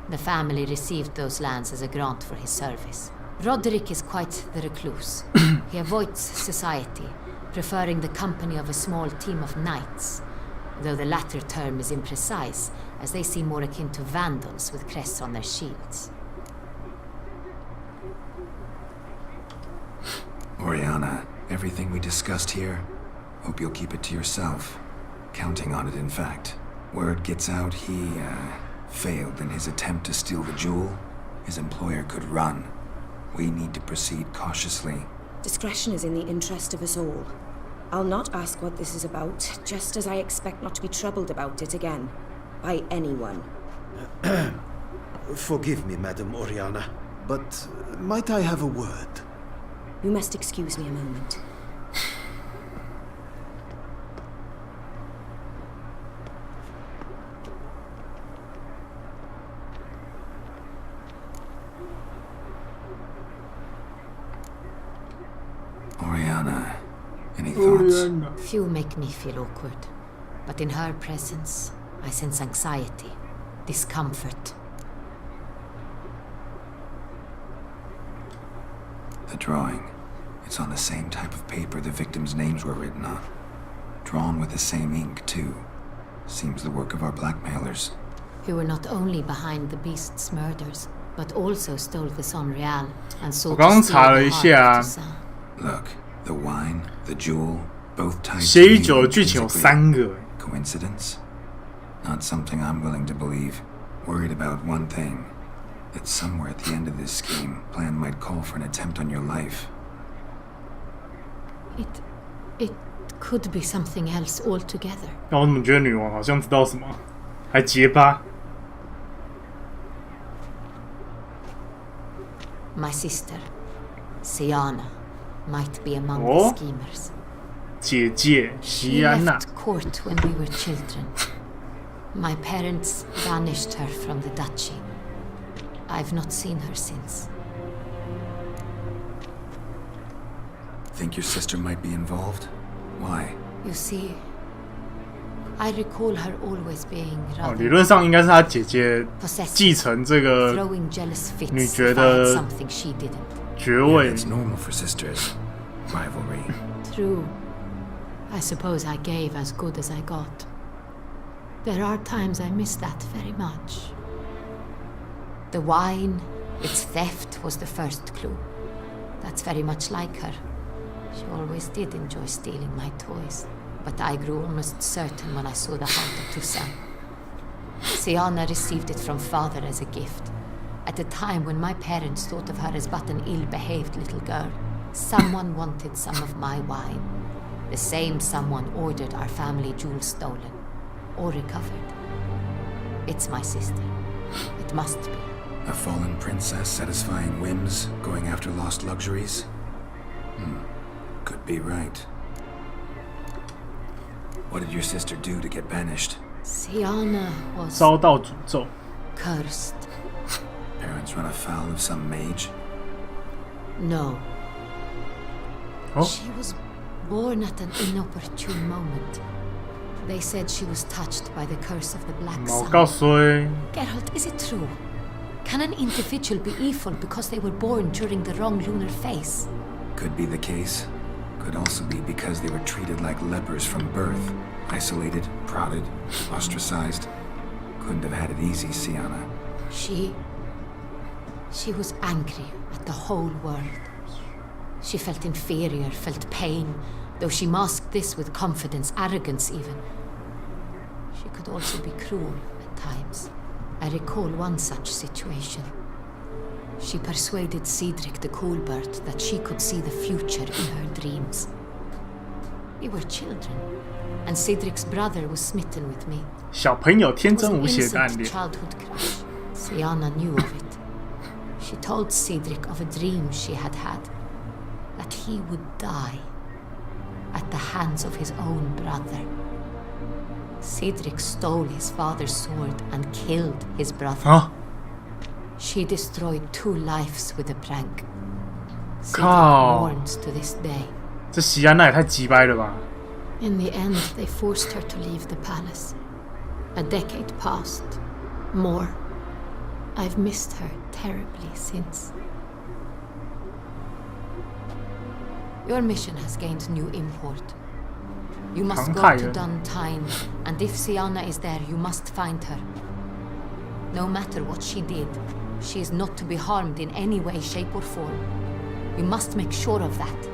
The family received those lands as a grant for his service. Roderick is quite the recluse. He avoids society, preferring the company of a small team of knights, though the latter term is imprecise, as they seem more akin to vandals with crests on their shields. Oriana, everything we discussed here, hope you'll keep it to yourself. Counting on it, in fact. Word gets out he, failed in his attempt to steal the jewel. His employer could run. We need to proceed cautiously. Discretion is in the interest of us all. I'll not ask what this is about, just as I expect not to be troubled about it again. By anyone. Forgive me, Madam Oriana, but might I have a word? You must excuse me a moment. Oriana, any thoughts? Few make me feel awkward, but in her presence, I sense anxiety, discomfort. The drawing. It's on the same type of paper the victims' names were written on. Drawn with the same ink, too. Seems the work of our blackmailers. Who were not only behind the beast's murders, but also stole the Sonreal and sought to steal the heart of Toussaint. Look, the wine, the jewel, both tied 血与 to 酒 you 的剧情有 intrinsically. 3个。 Coincidence? Not something I'm willing to believe. Worried about one thing. That somewhere at the end of this scheme, plan might call for an attempt on your life. It could be something else altogether. 但我怎么觉得女王好像知道什么，还结巴？ My sister, Siana, might be among Oh. the schemers. 姐姐 She 席安娜 left court when we were children. My parents banished her from the duchy. I've not seen her since. Think your sister might be involved? Why? You see, I recall her always being 哦， rather 理论上应该是她姐姐 possessive, 继承这个 throwing jealous 女 fits 爵 if I had 的 something she didn't. 爵 Yeah, 位 it's。normal for sisters. Rivalry. True. I suppose I gave as good as I got. There are times I miss that very much. The wine, its theft was the first clue. That's very much like her. She always did enjoy stealing my toys, but I grew almost certain when I saw the heart of Toussaint. Siana received it from father as a gift. At a time when my parents thought of her as but an ill-behaved little girl, someone wanted some of my wine. The same someone ordered our family jewels stolen, or recovered. It's my sister. It must be. A fallen princess satisfying whims, going after lost luxuries? Could be right. What did your sister do to get banished? Siana was 遭到诅咒。 cursed. Parents run afoul of some mage? No. Oh. She was born at an inopportune moment. They said she was touched by the curse of the Black 毛 Sun. 告衰， Geralt, is it true? Can an individual be evil because they were born during the wrong lunar phase? Could be the case. Could also be because they were treated like lepers from birth. Isolated, prodded, ostracized. Couldn't have had it easy, Siana. She She was angry at the whole world. She felt inferior, felt pain, though she masked this with confidence, arrogance even. She could also be cruel at times. I recall one such situation. She persuaded Cedric the Coolbird that she could see the future in her dreams. We were children, and Cedric's brother was smitten with me. 小朋友天 It was 真 an 无邪的暗 innocent 恋。 childhood crush. Sienna knew of it. She told Cedric of a dream she had had, that he would die at the hands of his own brother. Cedric stole his father's sword and killed his brother. 啊！ She destroyed 2 lives with a prank. Cedric 靠！ mourns to this day. 这席安娜也太鸡掰了吧！ In the end, they forced her to leave the palace. A decade passed. More. I've missed her terribly since. Your mission has gained new import. You must go to Duntine, and if Sienna is there, you must find her. No matter what she did, she is not to be harmed in any way, shape, or form. You must make sure of that.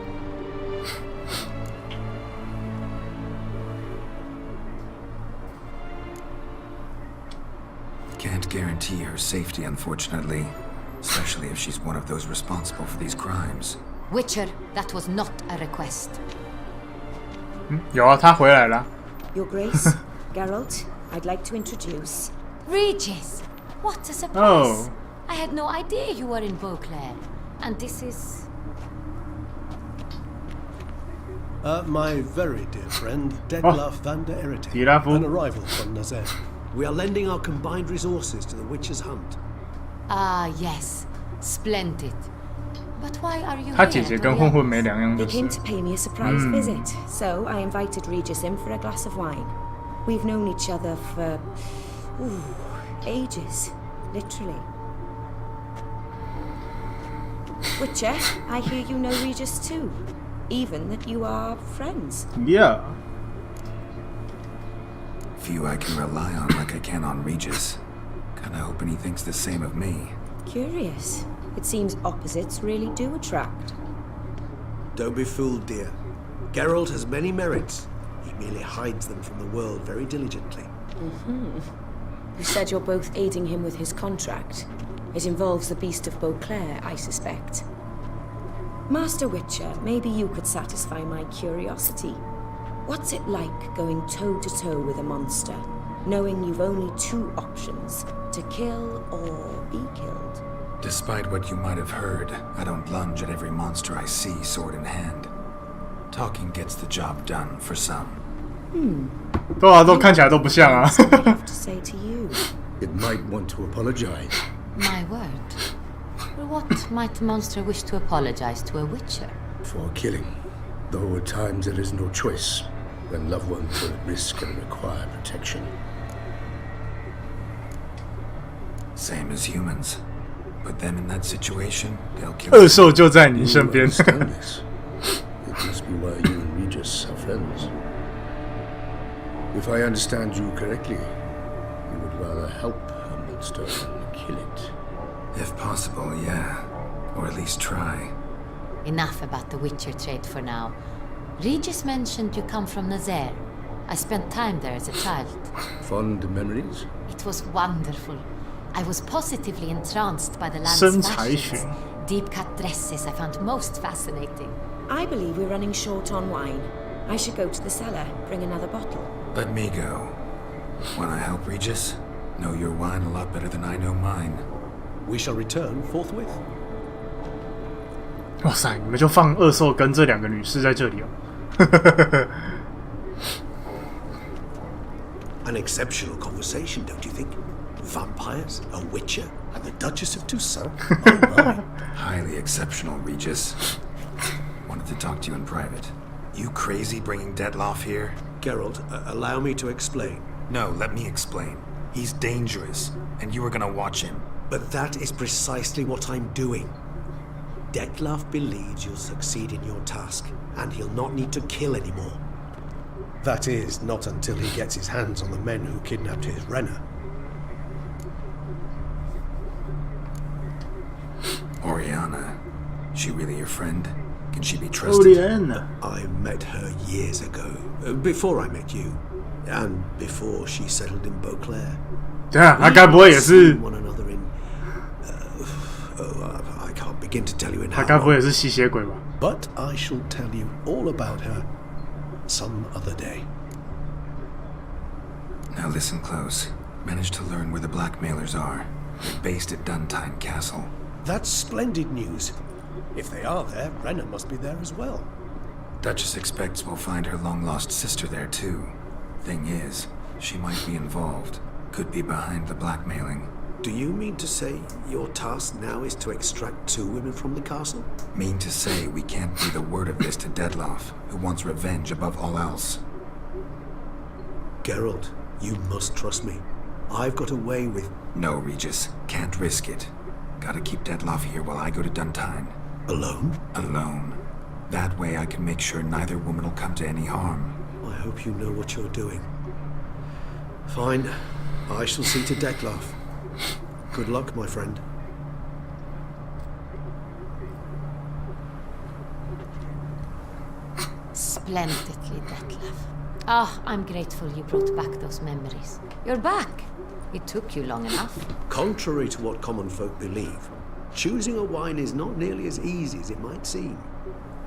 Can't guarantee her safety, unfortunately. Especially if she's one of those responsible for these crimes. Witcher, that was not a request. 有啊，他回来了。 Your Grace, Geralt, I'd like to introduce... Regis! What a surprise! Oh. I had no idea you were in Beauclair. And this is... My very dear friend, Detlef van der Erite, Detlef. an arrival from Nazaire. We are lending our combined resources to the Witcher's hunt. Ah, yes. Splendid. But why are you 他 here? 姐姐跟混混没两样 They 就是 came to pay me a surprise visit, so I invited Regis in for a glass of wine. We've known each other for... ages. Literally. Witcher, I hear you know Regis too. Even that you are friends. Yeah. Few I can rely on like I can on Regis. Kinda hoping he thinks the same of me. Curious. It seems opposites really do attract. Don't be fooled, dear. Geralt has many merits. He merely hides them from the world very diligently. You said you're both aiding him with his contract. It involves the Beast of Beauclair, I suspect. Master Witcher, maybe you could satisfy my curiosity. What's it like going toe-to-toe with a monster, knowing you've only 2 options, to kill or be killed? Despite what you might have heard, I don't lunge at every monster I see sword in hand. Talking gets the job done for some. 对啊，都看起来都不像啊。 I have to say to you. It might want to apologize. My word. For what might the monster wish to apologize to a Witcher? For killing. Though at times there is no choice when loved ones are at risk and require protection. Same as humans. Put them in that situation, they'll kill 恶兽就在你身边。 You understand this. It must be why you and Regis are friends. If I understand you correctly, you would rather help a monster than kill it. If possible, yeah. Or at least try. Enough about the Witcher trade for now. Regis mentioned you come from Nazaire. I spent time there as a child. Fond memories? It was wonderful. I was positively entranced by the land's 身材 fashions. 学 Deep-cut dresses I found most fascinating. I believe we're running short on wine. I should go to the cellar, bring another bottle. Let me go. Wanna help Regis? Know your wine a lot better than I know mine. We shall return forthwith. 哇塞，你们就放恶兽跟这2个女士在这里哦。 An exceptional conversation, don't you think? Vampires, a Witcher, and the Duchess of Toussaint. Oh my. Highly exceptional, Regis. Wanted to talk to you in private. You crazy bringing Detlef here? Geralt, allow me to explain. No, let me explain. He's dangerous, and you were gonna watch him. But that is precisely what I'm doing. Detlef believes you'll succeed in your task, and he'll not need to kill anymore. That is, not until he gets his hands on the men who kidnapped his Renner. Oriana. She really your friend? Can she be trusted? Oriana. I met her years ago, before I met you, and before she settled in Beauclair. 对啊，他该不会也是？ One another in, I can't begin to tell you in 他 how 该不会 long. 也是吸血鬼吧？ But I shall tell you all about her some other day. Now listen close. Managed to learn where the blackmailers are. They're based at Duntine Castle. That's splendid news. If they are there, Brennan must be there as well. Duchess expects we'll find her long-lost sister there too. Thing is, she might be involved. Could be behind the blackmailing. Do you mean to say your task now is to extract 2 women from the castle? Mean to say we can't breathe a word of this to Dettlaff, who wants revenge above all else. Geralt, you must trust me. I've got away with... No, Regis. Can't risk it. Gotta keep Dettlaff here while I go to Duntine. Alone? Alone. That way I can make sure neither woman will come to any harm. I hope you know what you're doing. Fine. I shall see to Dettlaff. Good luck, my friend. Splendidly, Dettlaff. Ah, I'm grateful you brought back those memories. You're back. It took you long enough. Contrary to what common folk believe, choosing a wine is not nearly as easy as it might seem.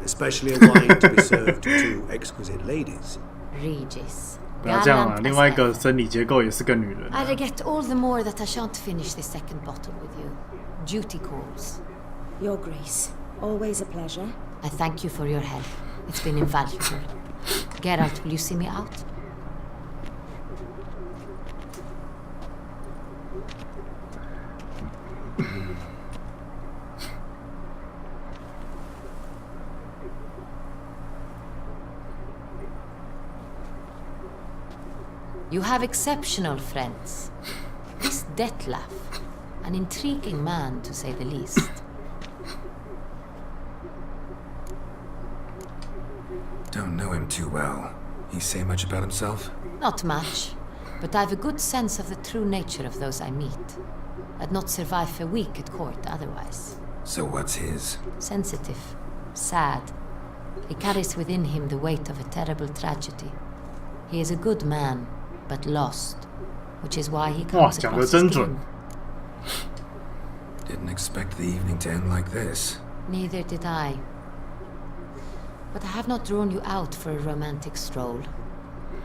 Especially a wine to be served to 2 exquisite ladies. Regis. 不要这样啊！另外一个生理结构也是个女人。 I regret all the more that I shan't finish the second bottle with you. Duty calls. Your Grace, always a pleasure. I thank you for your help. It's been invaluable. Geralt, will you see me out? You have exceptional friends. This Dettlaff, an intriguing man to say the least. Don't know him too well. He say much about himself? Not much, but I've a good sense of the true nature of those I meet. I'd not survive a week at court otherwise. So what's his? Sensitive, sad. He carries within him the weight of a terrible tragedy. He is a good man, but lost, which is why he comes across as grim. Didn't expect the evening to end like this. Neither did I. But I have not drawn you out for a romantic stroll.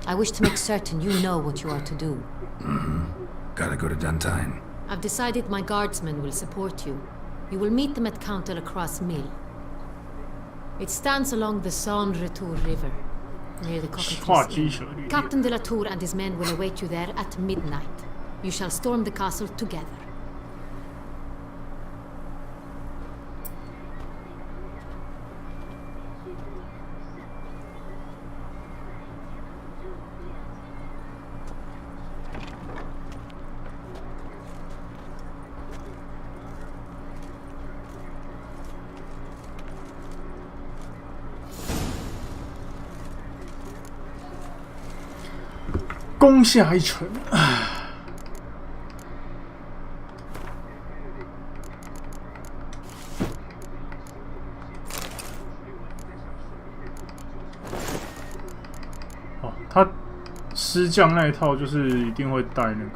I wish to make certain you know what you are to do. Gotta go to Duntine. I've decided my guardsmen will support you. You will meet them at Count Delacroix' mill. It stands along the Saône Retour River, near the Cockatrice Inn. Captain de la Tour and his men will await you there at midnight. You shall storm the castle together. "攻下一城。哦，他师将那一套就是一定会带那个。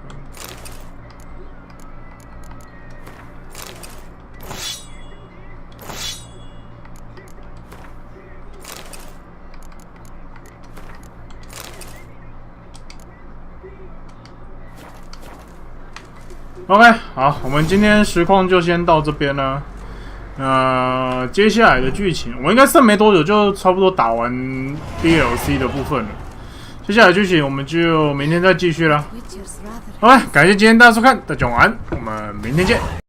OK， 好，我们今天实况就先到这边了。接下来的剧情，我应该剩没多久就差不多打完 DLC 的部分了。接下来的剧情我们就明天再继续了。OK， 感谢今天大家收看，大家晚安，我们明天见。